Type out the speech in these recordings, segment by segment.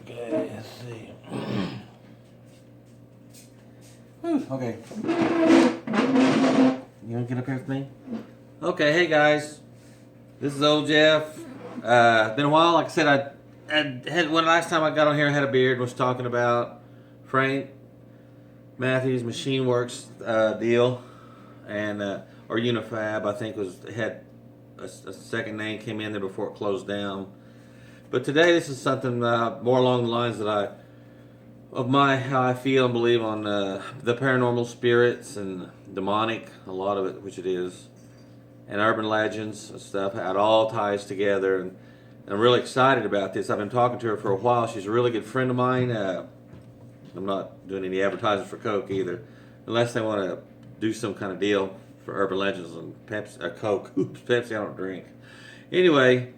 Okay, let's see. Okay. You want to get up here with me? Okay, hey guys. This is Ole Jeff. Been a while. Like I said, I had when last time I got on here, I had a beard and was talking about Frank Matthews Machine Works deal, and or Unifab, I think had a second name came in there before it closed down. But today, this is something more along the lines that how I feel and believe on the paranormal spirits and demonic, a lot of it, which it is, and urban legends and stuff. How it all ties together, and I'm really excited about this. I've been talking to her for a while. She's a really good friend of mine. I'm not doing any advertising for Coke either, unless they want to do some kind of deal for urban legends and Pepsi, Coke. Oops, Pepsi I don't drink. Anyway.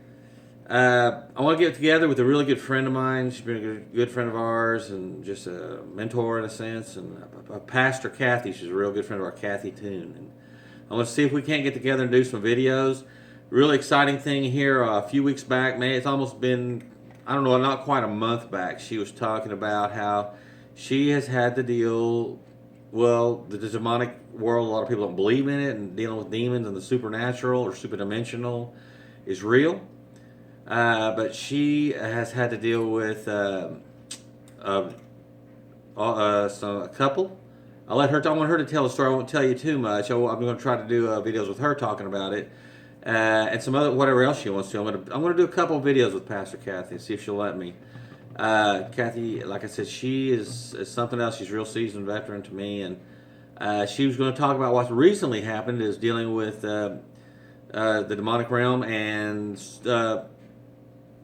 I want to get together with a really good friend of mine. She's been a good friend of ours and just a mentor in a sense. And Pastor Cathy, she's a real good friend of our Cathy Toon. And I want to see if we can't get together and do some videos. Really exciting thing here. A few weeks back, man, it's almost been, I don't know, not quite a month back. She was talking about how she has had to deal, well, the demonic world. A lot of people don't believe in it, and dealing with demons and the supernatural or superdimensional is real. But she has had to deal with a couple. I want her to tell the story. I won't tell you too much. I'm going to try to do videos with her talking about it, and some other whatever else she wants to. I'm going to do a couple of videos with Pastor Cathy and see if she'll let me. Cathy, like I said, she is something else. She's a real seasoned veteran to me, and she was going to talk about what's recently happened is dealing with the demonic realm and.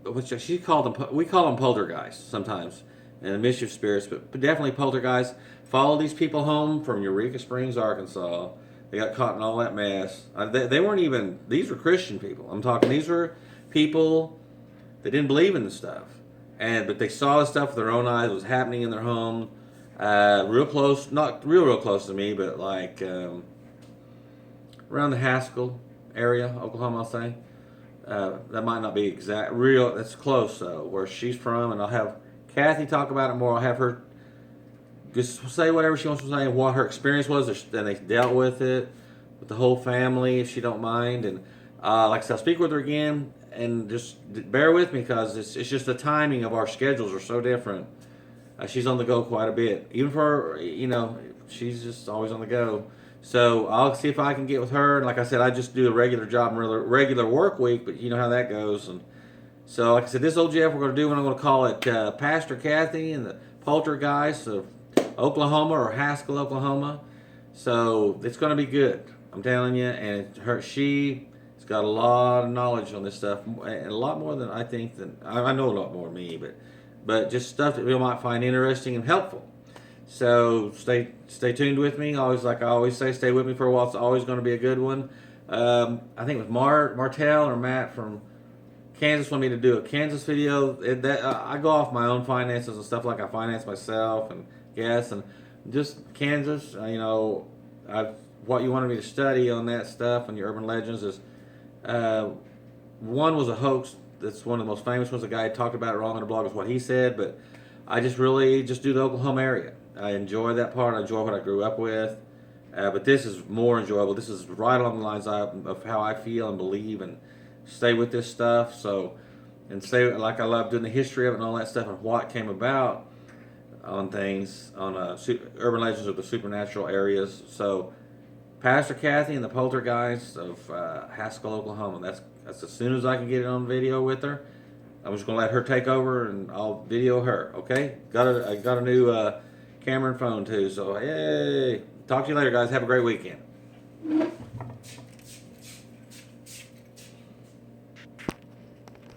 Which she called them, we call them poltergeists sometimes, and mischief spirits, but definitely poltergeists. Followed these people home from Eureka Springs, Arkansas. They got caught in all that mess. They weren't even, these were Christian people. I'm talking, these were people that didn't believe in the stuff. But they saw the stuff with their own eyes. It was happening in their home. Real close, not real close to me, but like around the Haskell area, Oklahoma, I'll say. That might not be real. That's close though, where she's from, and I'll have Cathy talk about it more. I'll have her just say whatever she wants to say, what her experience was, and they dealt with it with the whole family, if she don't mind. And like I said, I'll speak with her again, and just bear with me because it's just the timing of our schedules are so different. She's on the go quite a bit, even for her, she's just always on the go. So I'll see if I can get with her. And like I said, I just do a regular job and regular work week, but you know how that goes. And so, like I said, this Ole Jeff, we're going to do what I'm going to call it Pastor Cathy and the Poltergeists of Oklahoma or Haskell, Oklahoma. So it's going to be good. I'm telling you. And she's got a lot of knowledge on this stuff, and a lot more than I think. I know a lot more than me, but just stuff that we might find interesting and helpful. So stay tuned with me. Always, like I always say, stay with me for a while. It's always going to be a good one. I think it was Martell or Matt from Kansas wanted me to do a Kansas video. I go off my own finances and stuff, like I finance myself and gas and just Kansas. What you wanted me to study on that stuff and your urban legends is one was a hoax. That's one of the most famous ones. The guy talked about it wrong on the blog is what he said, but I just really just do the Oklahoma area. I enjoy that part. I enjoy what I grew up with. But this is more enjoyable. This is right along the lines of how I feel and believe and stay with this stuff. So, and stay like I love doing the history of it and all that stuff and what came about on things, on urban legends of the supernatural areas. So, Pastor Cathy and the Poltergeists of Haskell, Oklahoma. That's as soon as I can get it on video with her. I'm just going to let her take over and I'll video her, okay? I got a new camera and phone too, so hey. Talk to you later, guys. Have a great weekend.